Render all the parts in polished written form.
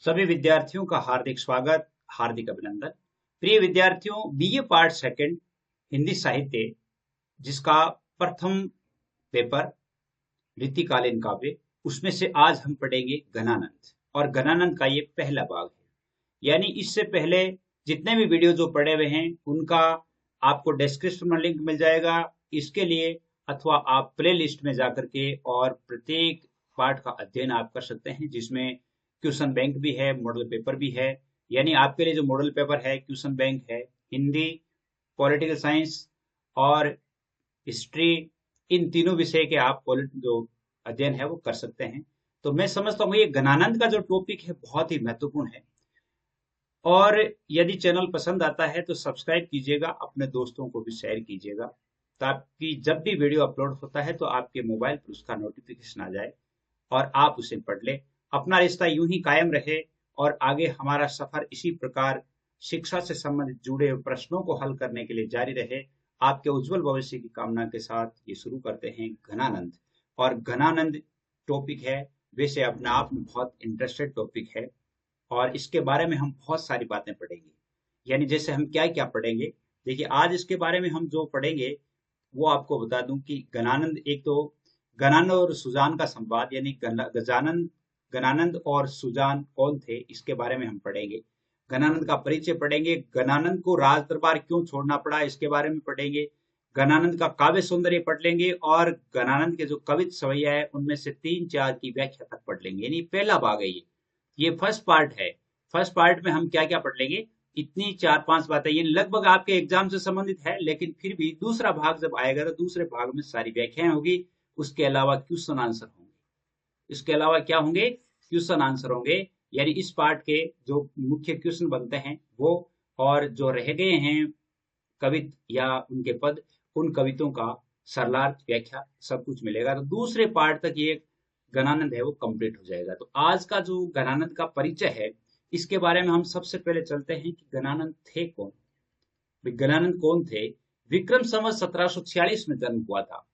सभी विद्यार्थियों का हार्दिक स्वागत, हार्दिक अभिनंदन। प्रिय विद्यार्थियों, बीए पार्ट सेकंड हिंदी साहित्य, जिसका प्रथम पेपर रीतिकालीन काव्य, उसमें से आज हम पढ़ेंगे घनानंद। और घनानंद का ये पहला भाग है। यानी इससे पहले जितने भी वीडियो जो पढ़े हुए हैं उनका आपको डिस्क्रिप्शन में लिंक मिल जाएगा इसके लिए, अथवा आप प्ले लिस्ट में जाकर के और प्रत्येक पाठ का अध्ययन आप कर सकते हैं, जिसमें क्वेश्चन बैंक भी है, मॉडल पेपर भी है। यानी आपके लिए जो मॉडल पेपर है, क्वेश्चन बैंक है, हिंदी, पॉलिटिकल साइंस और हिस्ट्री, इन तीनों विषय के आप जो अध्ययन है वो कर सकते हैं। तो मैं समझता हूँ ये घनानंद का जो टॉपिक है बहुत ही महत्वपूर्ण है। और यदि चैनल पसंद आता है तो सब्सक्राइब कीजिएगा, अपने दोस्तों को भी शेयर कीजिएगा, ताकि जब भी वीडियो अपलोड होता है तो आपके मोबाइल पर उसका नोटिफिकेशन आ जाए और आप उसे पढ़ ले। अपना रिश्ता यूं ही कायम रहे और आगे हमारा सफर इसी प्रकार शिक्षा से संबंधित जुड़े हुए प्रश्नों को हल करने के लिए जारी रहे। आपके उज्जवल भविष्य की कामना के साथ ये शुरू करते हैं घनानंद। और घनानंद टॉपिक है, वैसे अपने आप में बहुत इंटरेस्टेड टॉपिक है और इसके बारे में हम बहुत सारी बातें पढ़ेंगे। यानी जैसे हम क्या क्या पढ़ेंगे, देखिए आज इसके बारे में हम जो पढ़ेंगे वो आपको बता दूं कि घनानंद, एक तो घनानंद और सुजान का संवाद, यानी गजानंद, घनानंद और सुजान कौन थे इसके बारे में हम पढ़ेंगे। घनानंद का परिचय पढ़ेंगे, घनानंद को राज दरबार क्यों छोड़ना पड़ा इसके बारे में पढ़ेंगे, घनानंद का काव्य सौंदर्य पढ़ लेंगे और घनानंद के जो कवित सवैया है उनमें से 3-4 की व्याख्या तक पढ़ लेंगे। यानी पहला भाग है ये फर्स्ट पार्ट है। फर्स्ट पार्ट में हम क्या क्या पढ़ लेंगे, इतनी 4-5 बातें, ये लगभग आपके एग्जाम से संबंधित है, लेकिन फिर भी दूसरा भाग जब आएगा तो दूसरे भाग में सारी व्याख्याएं होगी। उसके अलावा क्वेश्चन आंसर होंगे, इसके अलावा क्या होंगे, क्वेश्चन आंसर होंगे। यानी इस पार्ट के जो मुख्य क्वेश्चन बनते हैं वो, और जो रह गए हैं कवित या उनके पद, उन कवितों का सरलार्थ व्याख्या सब कुछ मिलेगा। तो दूसरे पार्ट तक ये घनानंद है वो कंप्लीट हो जाएगा। तो आज का जो घनानंद का परिचय है इसके बारे में हम सबसे पहले चलते हैं कि घनानंद थे कौन। घनानंद कौन थे? विक्रम संवत 1746 में जन्म हुआ था।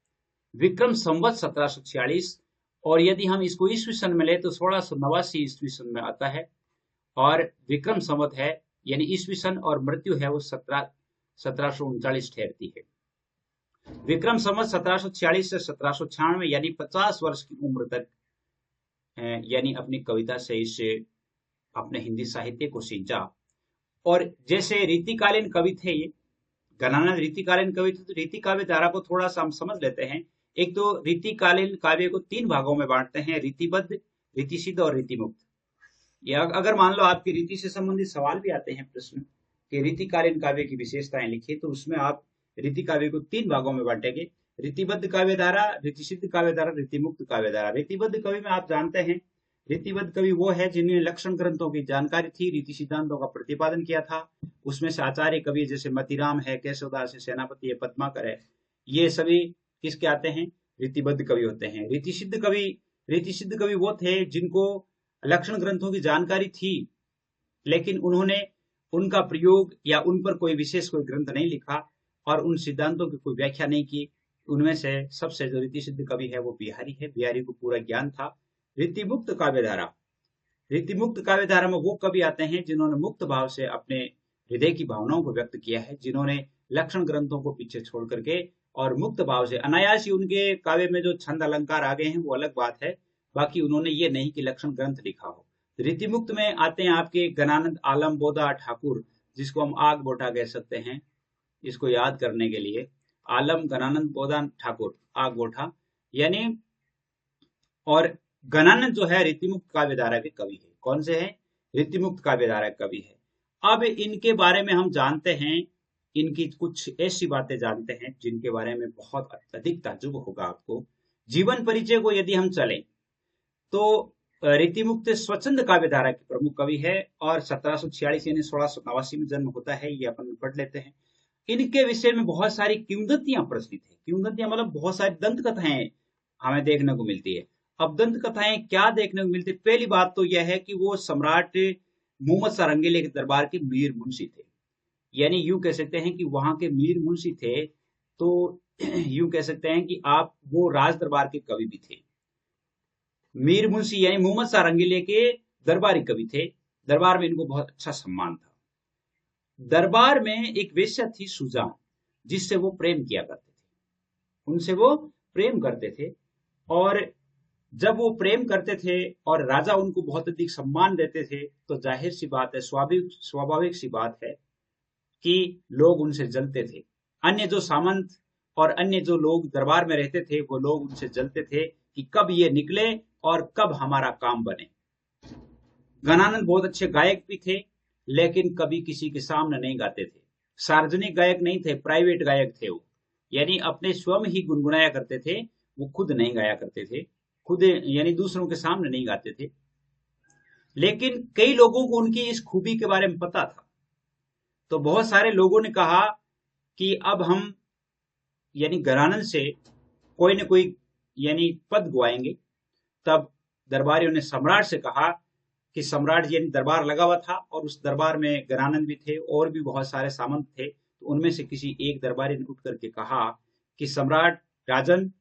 विक्रम संवत 1746, और यदि हम इसको ईस्वी सन में ले तो 1689 ईस्वी सन में आता है। और विक्रम संवत है यानी ईस्वी सन, और मृत्यु है वो 1739 ठहरती है। विक्रम संवत 1746 से 1796 यानी 50 वर्ष की उम्र तक यानी अपनी कविता से इससे अपने हिंदी साहित्य को सींचा। और जैसे रीतिकालीन कवि थे ये घनानंद, रीतिकालीन कवि थे, तो रीति काव्य धारा को थोड़ा सा हम समझ लेते हैं। एक तो रीतिकालीन काव्य को 3 भागों में बांटते हैं, रीतिबद्ध, रीतिसिद्ध और रीतिमुक्त। या अगर मान लो आपकी रीति से संबंधित सवाल भी आते हैं प्रश्न कि रीतिकालीन काव्य की विशेषताएं लिखिए, तो उसमें आप रीति काव्य को 3 भागों में बांटेंगे, रीतिबद्ध काव्य धारा, रीतिसिद्ध काव्य धारा, रीतिमुक्त काव्य धारा। रीतिबद्ध कवि में आप जानते हैं, रीतिबद्ध कवि वो है जिन्हें लक्षण ग्रंथों की जानकारी थी, रीति सिद्धांतों का प्रतिपादन किया था। उसमें से आचार्य कवि जैसे मतीराम है, केशवदास है, सेनापति है, पद्माकर है, ये सभी किसके आते हैं? रीतिबद्ध कवि होते हैं। रीतिसिद्ध कवि वो थे जिनको लक्षण ग्रंथों की जानकारी थी, लेकिन उन्होंने उनका प्रयोग या उन पर कोई विशेष कोई ग्रंथ नहीं लिखा और उन सिद्धांतों की कोई व्याख्या नहीं की। उनमें से सबसे जो रीतिसिद्ध कवि है वो बिहारी है, बिहारी को पूरा ज्ञान था। रीतिमुक्त काव्यधारा, रीतिमुक्त काव्यधारा में वो कवि आते हैं जिन्होंने मुक्त भाव से अपने हृदय की भावनाओं को व्यक्त किया है, जिन्होंने लक्षण ग्रंथों को पीछे छोड़ करके और मुक्त भाव से, अनायास ही उनके काव्य में जो छंद अलंकार आ गए हैं वो अलग बात है, बाकी उन्होंने ये नहीं कि लक्षण ग्रंथ लिखा हो। रीतिमुक्त में आते हैं आपके घनानंद, आलम, बोधा, ठाकुर, जिसको हम आग बोटा कह सकते हैं इसको याद करने के लिए। आलम, घनानंद, बोधा, ठाकुर, आग बोठा यानी। और घनानंद जो है रीतिमुक्त काव्यधारा के कवि है। कौन से हैं? रीतिमुक्त काव्यधारा के कवि है। अब इनके बारे में हम जानते हैं, इनकी कुछ ऐसी बातें जानते हैं जिनके बारे में बहुत अधिक ताज्जुब होगा आपको। जीवन परिचय को यदि हम चलें तो रीतिमुक्त स्वच्छंद काव्यधारा के प्रमुख कवि है और 1746 यानी 1689 में जन्म होता है, ये अपन पढ़ लेते हैं। इनके विषय में बहुत सारी किंवदंतियां प्रचलित है। किंवदंतियां मतलब बहुत सारी दंत कथाएं हमें देखने को मिलती है। अब दंत कथाएं क्या देखने को मिलती है? पहली बात तो यह है कि वो सम्राट मोहम्मद शाह रंगीले के दरबार के मीर मुंशी थे। यानी यूं कह सकते हैं कि वहां के मीर मुंशी थे, तो यूं कह सकते हैं कि आप वो राज दरबार के कवि भी थे। मीर मुंशी यानी मोहम्मद शाह रंगीले के दरबारी कवि थे, दरबार में इनको बहुत अच्छा सम्मान था। दरबार में एक वेश्या थी सुजान, जिससे वो प्रेम किया करते थे, उनसे वो प्रेम करते थे। और जब वो प्रेम करते थे और राजा उनको बहुत अधिक सम्मान देते थे, तो जाहिर सी बात है, स्वाभाविक स्वाभाविक सी बात है कि लोग उनसे जलते थे। अन्य जो सामंत और अन्य जो लोग दरबार में रहते थे, वो लोग उनसे जलते थे कि कब ये निकले और कब हमारा काम बने। गणानंद बहुत अच्छे गायक भी थे, लेकिन कभी किसी के सामने नहीं गाते थे। सार्वजनिक गायक नहीं थे, प्राइवेट गायक थे वो, यानी अपने स्वयं ही गुनगुनाया करते थे, वो खुद नहीं गाया करते थे, खुद यानी दूसरों के सामने नहीं गाते थे। लेकिन कई लोगों को उनकी इस खूबी के बारे में पता था, तो बहुत सारे लोगों ने कहा कि अब हम यानी गणानंद से कोई न कोई यानी पद गवाएंगे। तब दरबारियों ने सम्राट से कहा कि सम्राट यानी दरबार लगा हुआ था और उस दरबार में गणानंद भी थे और भी बहुत सारे सामंत थे। तो उनमें से किसी एक दरबारी ने उठ करके कहा कि सम्राट राजन,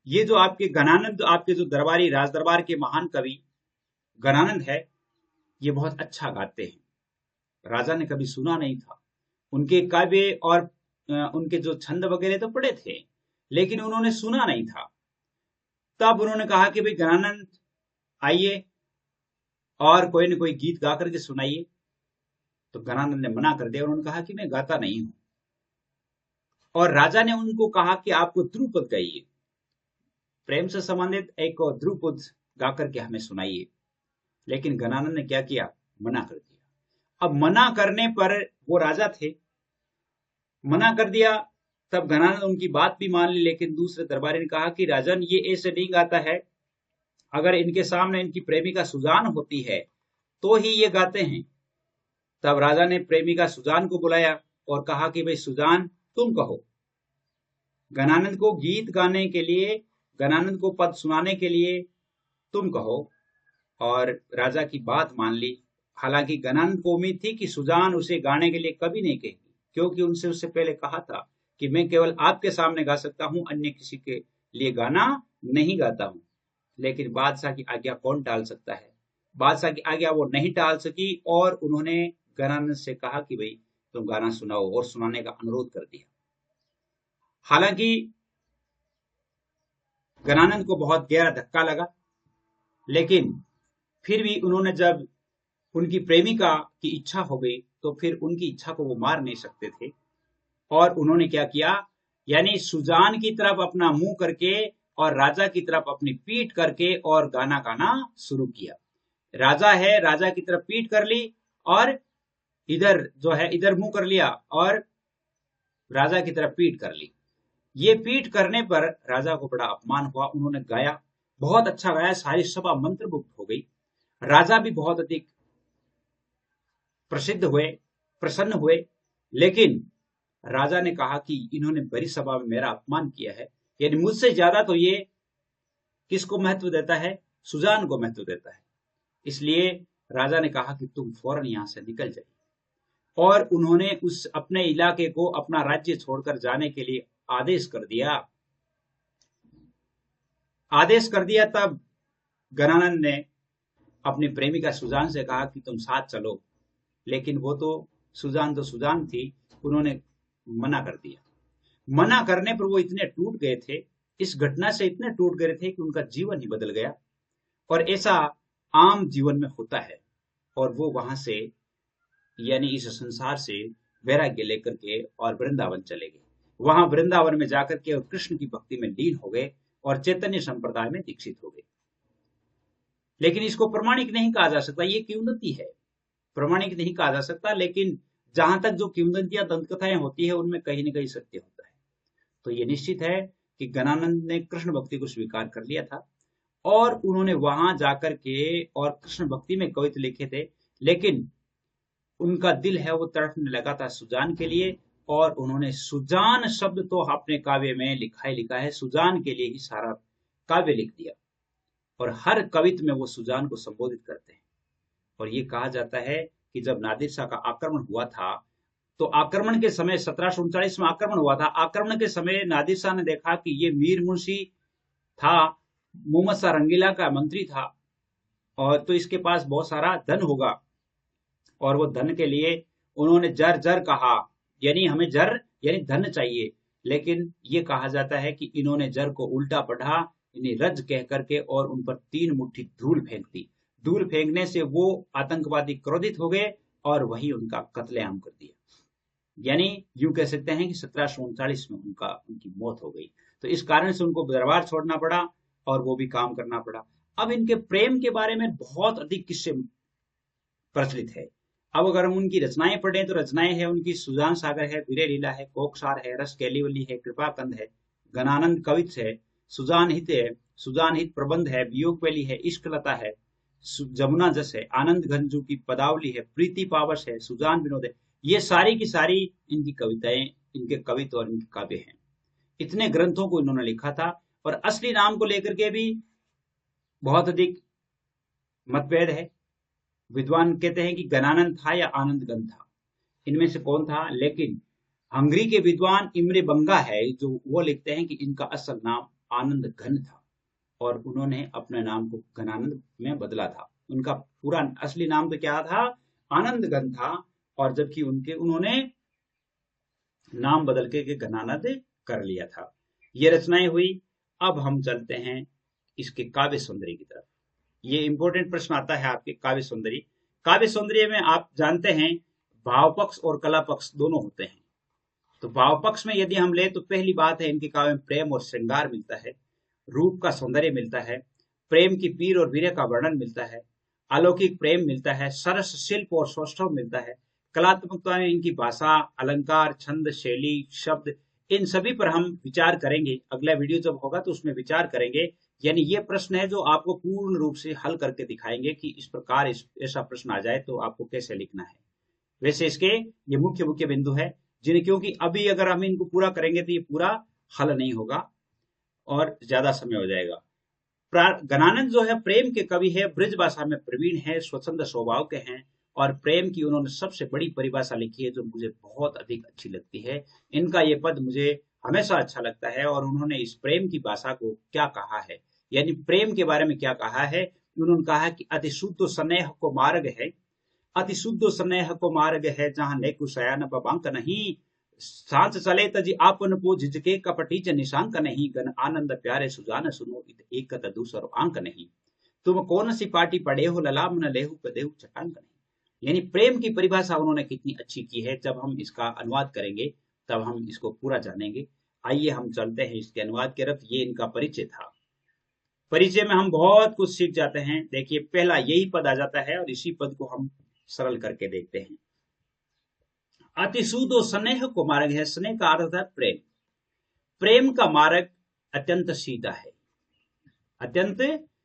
ये जो आपके गणानंद, आपके जो दरबारी राज दरबार के महान कवि गणानंद है, ये बहुत अच्छा गाते हैं। राजा ने कभी सुना नहीं था उनके काव्य, और उनके जो छंद वगैरह तो पढ़े थे, लेकिन उन्होंने सुना नहीं था। तब उन्होंने कहा कि भाई गणानंद आइए और कोई न कोई गीत गा करके सुनाइए। तो गणानंद ने मना कर दिया, उन्होंने कहा कि मैं गाता नहीं हूं। और राजा ने उनको कहा कि आपको ध्रुपद गाइए, प्रेम से संबंधित एक ध्रुपद गा करके हमें सुनाइए। लेकिन गणानंद ने क्या किया, मना कर दिया। अब मना करने पर, वो राजा थे, मना कर दिया। तब गणानंद उनकी बात भी मान ली, लेकिन दूसरे दरबारी ने कहा कि राजन, ये ऐसे नहीं गाता है, अगर इनके सामने इनकी प्रेमिका सुजान होती है तो ही ये गाते हैं। तब राजा ने प्रेमिका सुजान को बुलाया और कहा कि भाई सुजान, तुम कहो, गणानंद को गीत गाने के लिए, गणानंद को पद सुनाने के लिए तुम कहो। और राजा की बात मान ली। हालांकि गणानंद को उम्मीद थी कि सुजान उसे गाने के लिए कभी नहीं कहेगी, क्योंकि उनसे उससे पहले कहा था कि मैं केवल आपके सामने गा सकता हूं, अन्य किसी के लिए गाना नहीं गाता हूं। लेकिन बादशाह की आज्ञा कौन टाल सकता है। बादशाह की आज्ञा वो नहीं टाल सकी और उन्होंने गणानंद से कहा कि भाई तुम गाना सुनाओ, और सुनाने का अनुरोध कर दिया। हालांकि गणानंद को बहुत गहरा धक्का लगा, लेकिन फिर भी उन्होंने, जब उनकी प्रेमिका की इच्छा हो गई, तो फिर उनकी इच्छा को वो मार नहीं सकते थे। और उन्होंने क्या किया, यानी सुजान की तरफ अपना मुंह करके और राजा की तरफ अपनी पीठ करके और गाना गाना शुरू किया। राजा है, राजा की तरफ पीठ कर ली और इधर जो है इधर मुंह कर लिया और राजा की तरफ पीठ कर ली। ये पीठ करने पर राजा को बड़ा अपमान हुआ। उन्होंने गाया, बहुत अच्छा गाया, सारी सभा मंत्रमुग्ध हो गई। राजा भी बहुत अधिक प्रसिद्ध हुए, प्रसन्न हुए। लेकिन राजा ने कहा कि इन्होंने बड़ी सभा में मेरा अपमान किया है, यानी मुझसे ज्यादा तो ये किसको महत्व देता है, सुजान को महत्व देता है। इसलिए राजा ने कहा कि तुम फौरन यहां से निकल जाइए। और उन्होंने उस अपने इलाके को, अपना राज्य छोड़कर जाने के लिए आदेश कर दिया। आदेश कर दिया। तब गणानंद ने अपनी प्रेमिका सुजान से कहा कि तुम साथ चलो, लेकिन वो तो सुजान थी, उन्होंने मना कर दिया। मना करने पर वो इतने टूट गए थे, इस घटना से इतने टूट गए थे कि उनका जीवन ही बदल गया। और ऐसा आम जीवन में होता है। और वो वहां से, यानी इस संसार से वैराग्य लेकर के और वृंदावन चले गए। वहां वृंदावन में जाकर के और कृष्ण की भक्ति में लीन हो गए और चैतन्य संप्रदाय में दीक्षित हो गए। लेकिन इसको प्रमाणिक नहीं कहा जा सकता, ये किंवदंती है, प्रमाणिक नहीं कहा जा सकता। लेकिन जहां तक जो किंवदंतियां, दंत कथाएं होती है, उनमें कहीं ना कहीं सत्य होता है। तो ये निश्चित है कि गणानंद ने कृष्ण भक्ति को स्वीकार कर लिया था और उन्होंने वहां जाकर के और कृष्ण भक्ति में कविता लिखे थे। लेकिन उनका दिल है वो तड़पने लगा था सुजान के लिए, और उन्होंने सुजान शब्द तो अपने काव्य में लिखा है, सुजान के लिए ही सारा काव्य लिख दिया। और हर कवित्व में वो सुजान को संबोधित करते हैं। और ये कहा जाता है कि जब नादिर शाह का आक्रमण हुआ था, तो आक्रमण के समय 1739 में आक्रमण हुआ था। आक्रमण के समय नादिर शाह ने देखा कि ये मीर मुंशी था, मोहम्मद शाह रंगीला का मंत्री था, और तो इसके पास बहुत सारा धन होगा, और वो धन के लिए उन्होंने जर जर कहा, यानी हमें जर यानी धन चाहिए, लेकिन ये कहा जाता है कि इन्होंने जर को उल्टा पढ़ा, यानी रज कह करके, और उन पर 3 मुट्ठी धूल फेंक दी। धूल फेंकने से वो आतंकवादी क्रोधित हो गए और वही उनका कत्लेआम कर दिया। यानी यूं कह सकते हैं कि 1739 में उनकी मौत हो गई। तो इस कारण से उनको दरबार छोड़ना पड़ा और वो भी काम करना पड़ा। अब इनके प्रेम के बारे में बहुत अधिक किस्से प्रचलित है। अब अगर हम उनकी रचनाएं पढ़ें तो रचनाएं है उनकी सुजान सागर है, वीरे लीला है, कोकसार है, रस कैलीवली है, कृपाकंद है, गणानंद कवित है, सुजान हित है, सुजान हित प्रबंध है, वियोगवैली है, इश्कलता है, जमुना जस है, आनंद गंजू की पदावली है, प्रीति पावस है, सुजान विनोद है। ये सारी की सारी इनकी कविताएं, इनके कवित्व और इनके काव्य हैं। इतने ग्रंथों को इन्होंने लिखा था और असली नाम को लेकर के भी बहुत अधिक मतभेद है। विद्वान कहते हैं कि गणानंद था या आनंद गण था, इनमें से कौन था। लेकिन हंगरी के विद्वान इम्रे बंगा है जो वो लिखते हैं कि इनका असल नाम आनंद घन था और उन्होंने अपने नाम को गणानंद में बदला था। उनका पूरा असली नाम तो क्या था, आनंद घन था, और जबकि उन्होंने नाम बदल के गणानंद कर लिया था। ये रचनाएं हुई। अब हम चलते हैं इसके काव्य सौंदर्य की तरफ। ये इंपॉर्टेंट प्रश्न आता है आपके काव्य सौंदर्य। काव्य सौंदर्य में आप जानते हैं भाव पक्ष और कला पक्ष दोनों होते हैं। तो भाव पक्ष में यदि हम ले तो पहली बात है इनके काव्य में प्रेम और श्रृंगार मिलता है, रूप का सौंदर्य मिलता है, प्रेम की पीर और वीर्य का वर्णन मिलता है, अलौकिक प्रेम मिलता है, सरस शिल्प और सौष्ठव मिलता है। कलात्मकता में इनकी भाषा, अलंकार, छंद, शैली, शब्द, इन सभी पर हम विचार करेंगे। अगला वीडियो जब होगा तो उसमें विचार करेंगे। यानी ये प्रश्न है जो आपको पूर्ण रूप से हल करके दिखाएंगे कि इस प्रकार ऐसा प्रश्न आ जाए तो आपको कैसे लिखना है। वैसे इसके ये मुख्य मुख्य बिंदु है जिन्हें, क्योंकि अभी अगर हम इनको पूरा करेंगे तो ये पूरा हल नहीं होगा और ज्यादा समय हो जाएगा। गणानंद जो है प्रेम के कवि है, ब्रज भाषा में प्रवीण है, स्वच्छंद स्वभाव के हैं और प्रेम की उन्होंने सबसे बड़ी परिभाषा लिखी है जो मुझे बहुत अधिक अच्छी लगती है। इनका ये पद मुझे हमेशा अच्छा लगता है। और उन्होंने इस प्रेम की भाषा को क्या कहा है, यानी प्रेम के बारे में क्या कहा है, उन्होंने कहा कि अति शुद्ध स्नेह को मार्ग है, अति शुद्ध स्नेह को मार्ग है जहां नेकु शयान बबांक नहीं, सांस चले तजी आपन पो झिझके कपटी निशांक नहीं, गन आनंद प्यारे सुजान सुनो इत एकत दूसरो आंक नहीं, तुम कौन सी पार्टी पड़े हो लला मन लेहु पदेहु चटांक नहीं। यानी प्रेम की परिभाषा उन्होंने कितनी अच्छी की है। जब हम इसका अनुवाद करेंगे तब हम इसको पूरा जानेंगे। आइए हम चलते हैं इसके अनुवाद की तरफ। ये इनका परिचय था। परिचय में हम बहुत कुछ सीख जाते हैं। देखिए पहला यही पद आ जाता है और इसी पद को हम सरल करके देखते हैं। अति शुद्ध स्नेह को मार्ग है, स्नेह का अर्थ है प्रेम। प्रेम का मार्ग अत्यंत सीधा है, अत्यंत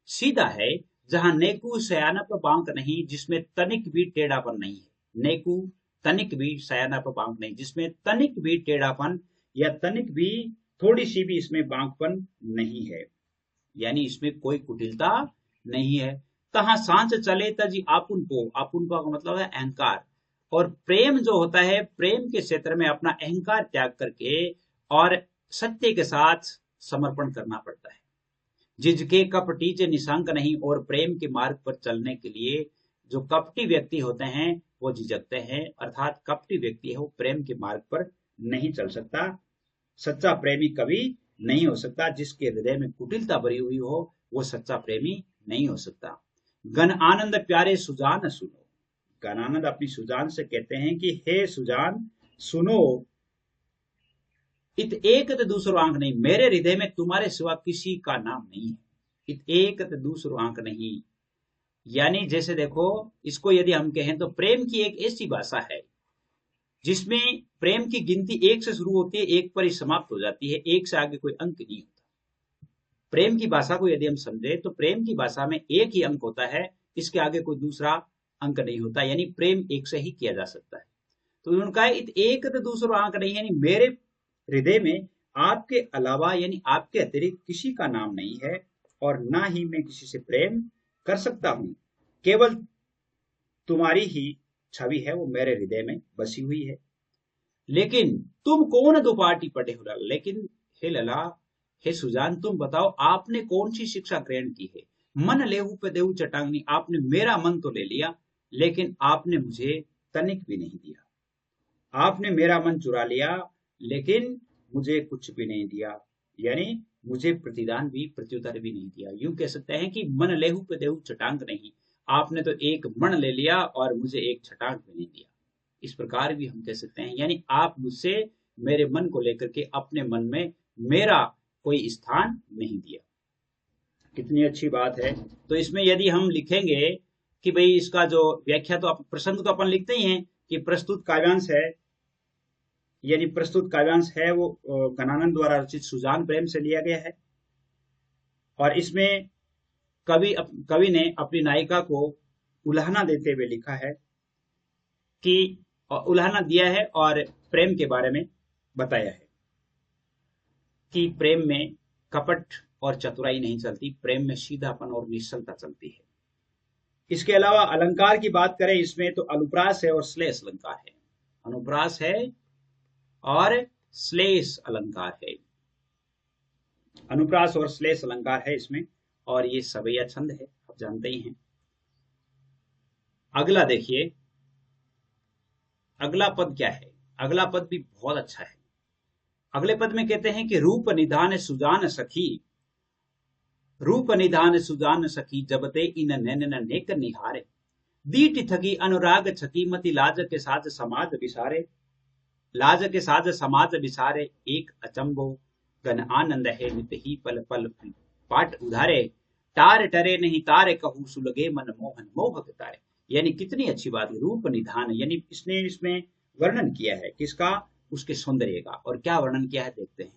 सीधा है, जहां नेकु सयानप बांक नहीं, जिसमें तनिक भी टेढ़ापन नहीं है। नेकु तनिक भी, सयानप बांक नहीं, जिसमें तनिक भी टेढ़ापन या तनिक भी थोड़ी सी भी इसमें बांकपन नहीं है, यानी इसमें कोई कुटिलता नहीं है। तहां सांच चले तजी आपुन को, आपुन को का मतलब है अहंकार। और प्रेम जो होता है, प्रेम के क्षेत्र में अपना अहंकार त्याग करके और सत्य के साथ समर्पण करना पड़ता है। जिजके कपटी चे निशांक नहीं, और प्रेम के मार्ग पर चलने के लिए जो कपटी व्यक्ति होते हैं वो झिझकते हैं, अर्थात कपटी व्यक्ति है वो प्रेम के मार्ग पर नहीं चल सकता। सच्चा प्रेमी कभी नहीं हो सकता। जिसके हृदय में कुटिलता भरी हुई हो वो सच्चा प्रेमी नहीं हो सकता। गण आनंद प्यारे सुजान सुनो, गणानंद अपनी सुजान से कहते हैं कि हे सुजान सुनो, इत एक दूसरो आंक नहीं, मेरे हृदय में तुम्हारे सिवा किसी का नाम नहीं है। इत एक दूसरो आंक नहीं, यानी जैसे देखो इसको यदि हम कहें तो प्रेम की एक ऐसी भाषा है जिसमें प्रेम की गिनती एक से शुरू होती है, एक पर ही समाप्त हो जाती है, एक से आगे कोई अंक नहीं होता। प्रेम की भाषा को यदि हम समझे तो प्रेम की भाषा में एक ही अंक होता है, इसके आगे कोई दूसरा अंक नहीं होता, यानी प्रेम एक से ही किया जा सकता है। तो उनका एक दूसरा अंक नहीं, यानी मेरे हृदय में आपके अलावा यानी आपके अतिरिक्त किसी का नाम नहीं है और ना ही मैं किसी से प्रेम कर सकता हूं। केवल तुम्हारी ही छवि है वो मेरे हृदय में बसी हुई है। लेकिन तुम कौन दो पार्टी पढ़े हो, लेकिन हे लला, हे सुजान, तुम बताओ आपने कौन सी शिक्षा ग्रहण की है। मन लेहू पे देहू चटांगनी, आपने मेरा मन तो ले लिया लेकिन आपने मुझे तनिक भी नहीं दिया। आपने मेरा मन चुरा लिया, लेकिन मुझे कुछ भी नहीं दिया, यानी मुझे प्रतिदान भी प्रत्युत्तर भी नहीं दिया। यूं कह सकते हैं कि मन लेहु पे देहु छटांक नहीं, आपने तो एक मन ले लिया और मुझे एक छटांक भी नहीं दिया। इस प्रकार भी हम कह सकते हैं, यानी आप मुझसे मेरे मन को लेकर के अपने मन में मेरा कोई स्थान नहीं दिया। कितनी अच्छी बात है। तो इसमें यदि हम लिखेंगे कि भाई इसका जो व्याख्या, तो प्रसंग तो अपन लिखते ही हैं कि प्रस्तुत काव्यांश है, यानी प्रस्तुत काव्यांश है वो घनानंद द्वारा रचित सुजान प्रेम से लिया गया है। और इसमें कवि ने अपनी नायिका को उल्हाना देते हुए लिखा है कि उल्हाना दिया है और प्रेम के बारे में बताया है कि प्रेम में कपट और चतुराई नहीं चलती, प्रेम में सीधापन और निश्चलता चलती है। इसके अलावा अलंकार की बात करें इसमें, तो अनुप्रास है और श्लेष अलंकार है। अनुप्रास है और श्लेष अलंकार है। अनुप्रास और श्लेष अलंकार है इसमें, और ये सवैया छंद है, आप जानते ही हैं। अगला देखिए, अगला पद क्या है। अगला पद भी बहुत अच्छा है। अगले पद में कहते हैं कि रूप निधान सुजान सखी, रूप निधान सुजान सखी जबते इन नैन नेक निहारे, दीट थकी अनुराग छकी मति लाज के साज समाज विसारे, लाज के साज समाज विसारे, एक अचंबो गन आनंद है नित ही पल पल पाट उधारे, तार टरे नहीं तारे कहूं सुलगे मन मोहन मोह के तारे। यानी कितनी अच्छी बात है। रूप निधान, यानी इसने इसमें वर्णन किया है किसका, उसके सौंदर्य का। और क्या वर्णन किया है देखते हैं।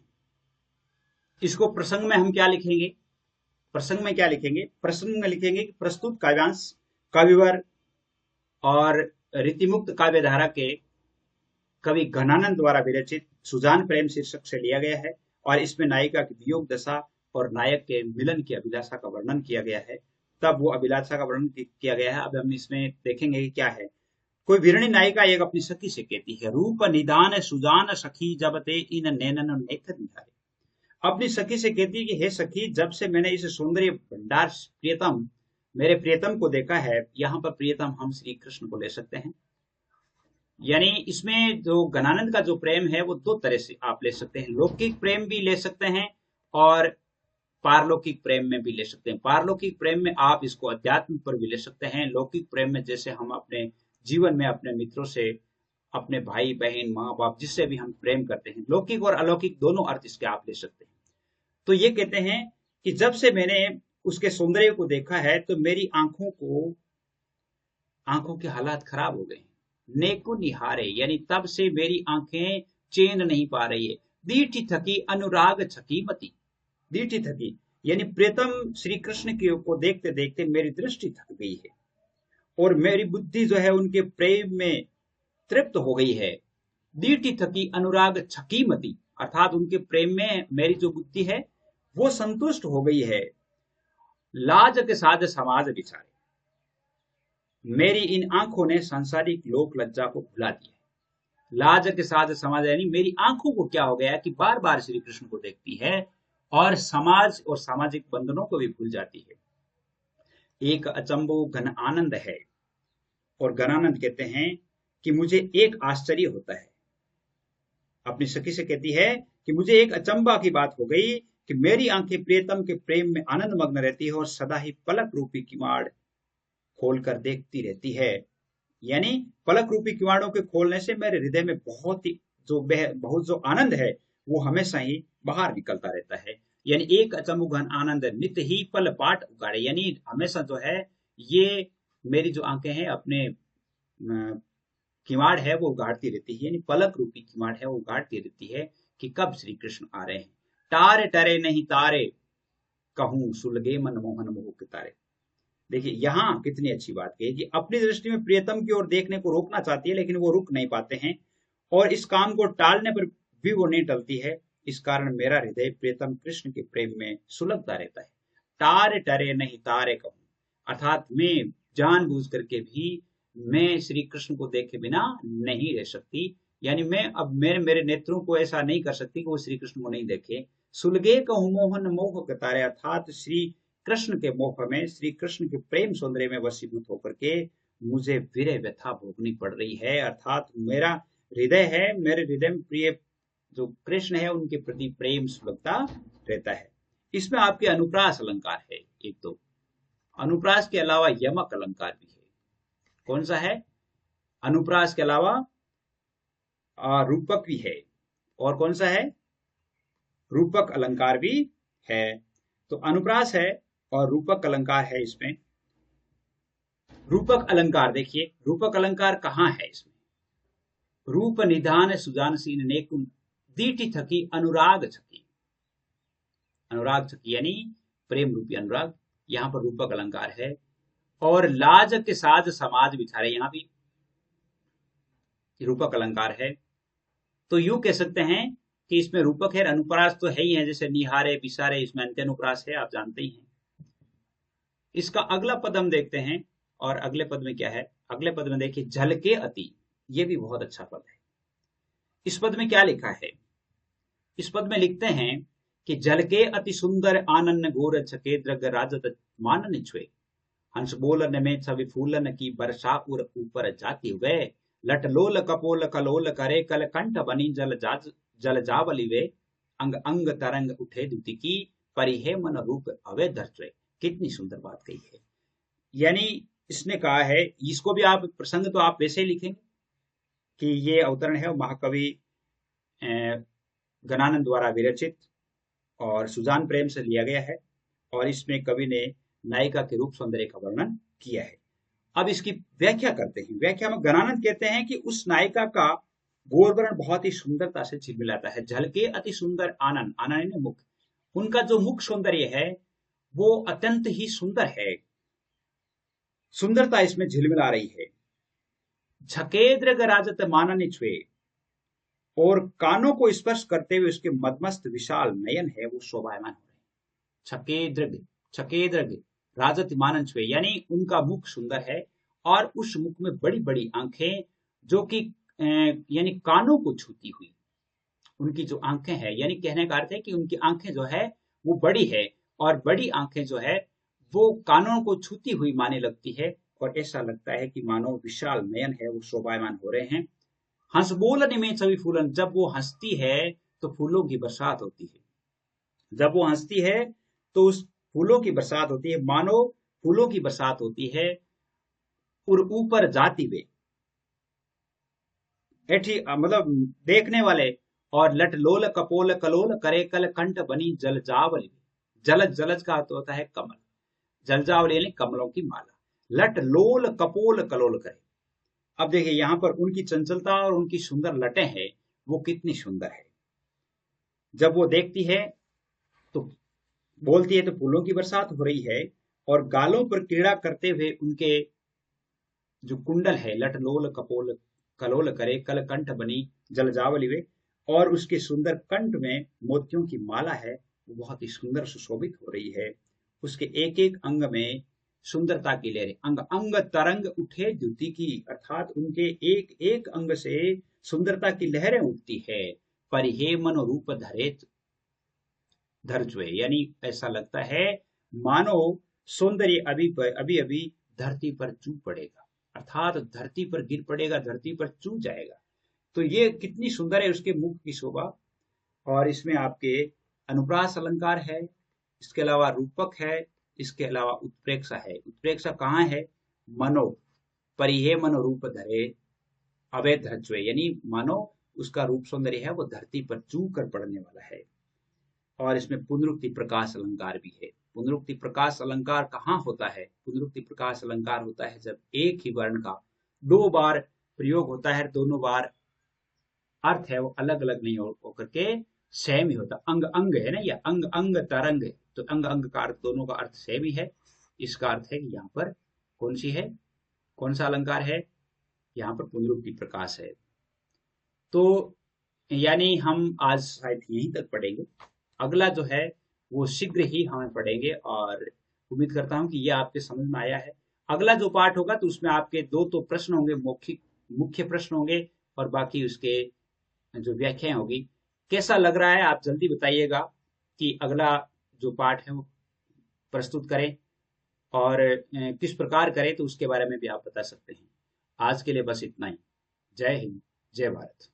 इसको प्रसंग में हम क्या लिखेंगे, प्रसंग में क्या लिखेंगे, प्रसंग में लिखेंगे कि प्रस्तुत काव्यांश कविवर और रीतिमुक्त काव्यधारा के कवि घनानंद द्वारा विरचित सुजान प्रेम शीर्षक से लिया गया है। और इसमें नायिका की वियोग दशा और नायक के मिलन की अभिलाषा का वर्णन किया गया है। तब वो अभिलाषा का वर्णन किया गया है। अब हम इसमें देखेंगे कि क्या है। कोई वीरणी नायिका एक अपनी सखी से कहती है, रूप निदान सुजान सखी जबते इन नैनन नेत्र निहारे। अपनी सखी से कहती है कि हे सखी, जब से मैंने इस सौंदर्य भंडार प्रियतम, मेरे प्रियतम को देखा है। यहाँ पर प्रियतम हम श्री कृष्ण को ले सकते हैं। यानी इसमें जो घनानंद का जो प्रेम है वो दो तरह से आप ले सकते हैं। लौकिक प्रेम भी ले सकते हैं और पारलौकिक प्रेम में भी ले सकते हैं। पारलौकिक प्रेम में आप इसको अध्यात्म पर भी ले सकते हैं। लौकिक प्रेम में जैसे हम अपने जीवन में अपने मित्रों से, अपने भाई बहन माँ बाप जिससे भी हम प्रेम करते हैं, लौकिक और अलौकिक दोनों अर्थ इसके आप ले सकते हैं। तो ये कहते हैं कि जब से मैंने उसके सौंदर्य को देखा है तो मेरी आंखों के हालात खराब हो गए। नेको निहारे, यानी तब से मेरी आंखें चैन नहीं पा रही है। दीठी थकी अनुराग छकी मती, दीठी थकी यानी प्रियतम श्री कृष्ण को देखते देखते मेरी दृष्टि थक गई है और मेरी बुद्धि जो है उनके प्रेम में तृप्त हो गई है। दीठी थकी अनुराग छकी मती, अर्थात उनके प्रेम में मेरी जो बुद्धि है वो संतुष्ट हो गई है। लाज के साथ समाज विचारे, मेरी इन आंखों ने सांसारिक लोक लज्जा को भुला दिया। लाज के साथ समाज, यानी मेरी आंखों को क्या हो गया कि बार बार श्री कृष्ण को देखती है और समाज और सामाजिक बंधनों को भी भूल जाती है। एक अचंबो घन आनंद है, और घनानंद कहते हैं कि मुझे एक आश्चर्य होता है। अपनी सखी से कहती है कि मुझे एक अचंबा की बात हो गई कि मेरी आंखें प्रियतम के प्रेम में आनंद मग्न रहती है और सदा ही पलक रूपी किवाड़ खोलकर देखती रहती है। यानी पलक रूपी किवाड़ों के खोलने से मेरे हृदय में बहुत जो आनंद है वो हमेशा ही बाहर निकलता रहता है। यानी एक अचंबुघन आनंद नित ही पल पाट उगाड़े, यानी हमेशा जो है ये मेरी जो आंखें हैं अपने किवाड़ है वो उगाड़ती रहती है, यानी पलक रूपी किवाड़ है वो उगाड़ती रहती है कि कब श्री कृष्ण आ रहे हैं। तारे टरे नहीं तारे कहूं सुलगे मन मोहन मोह के तारे। देखिए यहाँ कितनी अच्छी बात कही कि अपनी दृष्टि में प्रियतम की ओर देखने को रोकना चाहती है लेकिन वो रुक नहीं पाते हैं, और इस काम को टालने पर भी वो नहीं टलती है। इस कारण मेरा हृदय प्रियतम कृष्ण के प्रेम में सुलगता रहता है। तारे टरे नहीं तारे कहूं, अर्थात मैं जानबूझ करके भी मैं श्री कृष्ण को देखे बिना नहीं रह सकती। यानी मैं अब मेरे नेत्रों को ऐसा नहीं कर सकती कि वो श्री कृष्ण को नहीं देखे। सुलगे कहूं मोहन मोह के तारे, अर्थात श्री कृष्ण के मोह में, श्री कृष्ण के प्रेम सौंदर्य में वशीभूत होकर के मुझे विरह व्यथा भोगनी पड़ रही है, अर्थात मेरा हृदय है, मेरे हृदय में प्रिय जो कृष्ण है उनके प्रति प्रेम सुलगता रहता है। इसमें आपके अनुप्रास अलंकार है एक दो। अनुप्रास के अलावा यमक अलंकार भी है। कौन सा है? अनुप्रास के अलावा रूपक भी है। और कौन सा है? रूपक अलंकार भी है। तो अनुप्रास है और रूपक अलंकार है इसमें। रूपक अलंकार देखिए, रूपक अलंकार कहाँ है इसमें? रूप निधान सुजानसीन नेकुन दीटी थकी अनुराग छकी। अनुराग छकी यानी प्रेम रूपी अनुराग, यहां पर रूपक अलंकार है। और लाज के साज समाज बिछारे, यहां भी रूपक अलंकार है। तो यूं कह सकते हैं कि इसमें रूपक है, अनुप्रास तो है ही है, जैसे निहारे पिसारे इसमें अंत्यानुप्रास है, आप जानते ही हैं। इसका अगला पद हम देखते हैं, और अगले पद में क्या है? अगले पद में देखिए झलके अति, ये भी बहुत अच्छा पद है। इस पद में क्या लिखा है? इस पद में लिखते हैं कि झलके अति सुंदर आनन्न घोर छके द्रग राजत मानन छुए हंस बोलन में छवि फूलन की वर्षा उर ऊपर जाती हुए लटलोल कपोल कलोल करे कल कंठ बनी जल जावली वे अंग अंग तरंग उठे दुति की परिहे मन रूप अवे धर्चे। कितनी सुंदर बात कही है। यानी इसने कहा है, इसको भी आप प्रसंग तो आप वैसे ही लिखेंगे कि ये अवतरण है महाकवि गणानंद द्वारा विरचित और सुजान प्रेम से लिया गया है, और इसमें कवि ने नायिका के रूप सौंदर्य का वर्णन किया है। अब इसकी व्याख्या करते हैं। व्याख्या में गणानंद कहते हैं कि उस नायिका का गोरवर्ण बहुत ही सुंदरता से झिलमिलाता है। झलके अति सुंदर आनंद, आनंद मुख, उनका जो मुख सौंदर्य है वो अत्यंत ही सुंदर है, सुंदरता इसमें झिलमिला रही है। झकेद्र राजत मानन छुए, और कानों को स्पर्श करते हुए उसके मदमस्त विशाल नयन है वो शोभायमान हो रहे हैं। छकेद्र राजत मानन छुए यानी उनका मुख सुंदर है, और उस मुख में बड़ी बड़ी आंखें जो कि यानी कानों को छूती हुई उनकी जो आंखें हैं, यानी कहने का अर्थ है कि उनकी आंखें जो है वो बड़ी है, और बड़ी आंखें जो है वो कानों को छूती हुई माने लगती है, और ऐसा लगता है कि मानो विशाल नयन है वो शोभायमान हो रहे हैं। हंस बोलन में छवि फूलन, जब वो हंसती है तो फूलों की बरसात होती है। जब वो हंसती है तो उस फूलों की बरसात होती है, मानो फूलों की बरसात होती है। और ऊपर जाती वे ऐठी मतलब देखने वाले, और लटलोल कपोल कलोल करे कल कंठ बनी जल जावल। जलज, जलज का अर्थ होता है कमल, जल जावल यानी कमलों की माला। लटलोल कपोल कलोल करे, अब देखिए यहां पर उनकी चंचलता और उनकी सुंदर लटें हैं, वो कितनी सुंदर है। जब वो देखती है तो बोलती है तो फूलों की बरसात हो रही है, और गालों पर क्रीड़ा करते हुए उनके जो कुंडल है, लटलोल कपोल कलोल करे कल कंठ बनी जल जावली वे, और उसके सुंदर कंठ में मोतियों की माला है, वो बहुत ही सुंदर सुशोभित हो रही है। उसके एक एक अंग में सुंदरता की लहरें, अंग अंग तरंग उठे द्युति की, अर्थात उनके एक एक अंग से सुंदरता की लहरें उठती है। परिहे मन रूप धरे धरजुए, यानी ऐसा लगता है मानो सौंदर्य अभी अभी धरती पर चू पड़ेगा, अर्थात धरती पर गिर पड़ेगा, धरती पर चू जाएगा। तो ये कितनी सुंदर है उसके मुख की शोभा। और इसमें आपके अनुप्रास अलंकार है, इसके अलावा रूपक है, इसके अलावा उत्प्रेक्षा है। उत्प्रेक्षा कहाँ है? मनो, परिहे मनो रूप धरे अवैध धरज्वे, यानी मानो उसका रूप सौंदर्य है वो धरती पर चू कर पड़ने वाला है। और इसमें पुनरुक्ति प्रकाश अलंकार भी है। पुनरुक्ति प्रकाश अलंकार कहाँ होता है? पुनरुक्ति प्रकाश अलंकार होता है जब एक ही वर्ण का दो बार प्रयोग होता है, दोनों बार अर्थ है वो अलग अलग नहीं होकर के सेम ही होता। अंग अंग है ना, या अंग अंग तरंग, तो अंग अंग का अर्थ दोनों का अर्थ सेम ही है। इसका अर्थ है कि यहाँ पर कौन सी है, कौन सा अलंकार है? यहाँ पर पुनरुक्ति प्रकाश है। तो यानी हम आज शायद यहीं तक पढ़ेंगे, अगला जो है वो शीघ्र ही हमें पढ़ेंगे, और उम्मीद करता हूं कि ये आपके समझ में आया है। अगला जो पाठ होगा तो उसमें आपके दो तो प्रश्न होंगे, मुख्य प्रश्न होंगे, और बाकी उसके जो व्याख्याएं होगी। कैसा लग रहा है आप जल्दी बताइएगा कि अगला जो पाठ है वो प्रस्तुत करें, और किस प्रकार करें तो उसके बारे में भी आप बता सकते हैं। आज के लिए बस इतना ही। जय हिंद, जय भारत।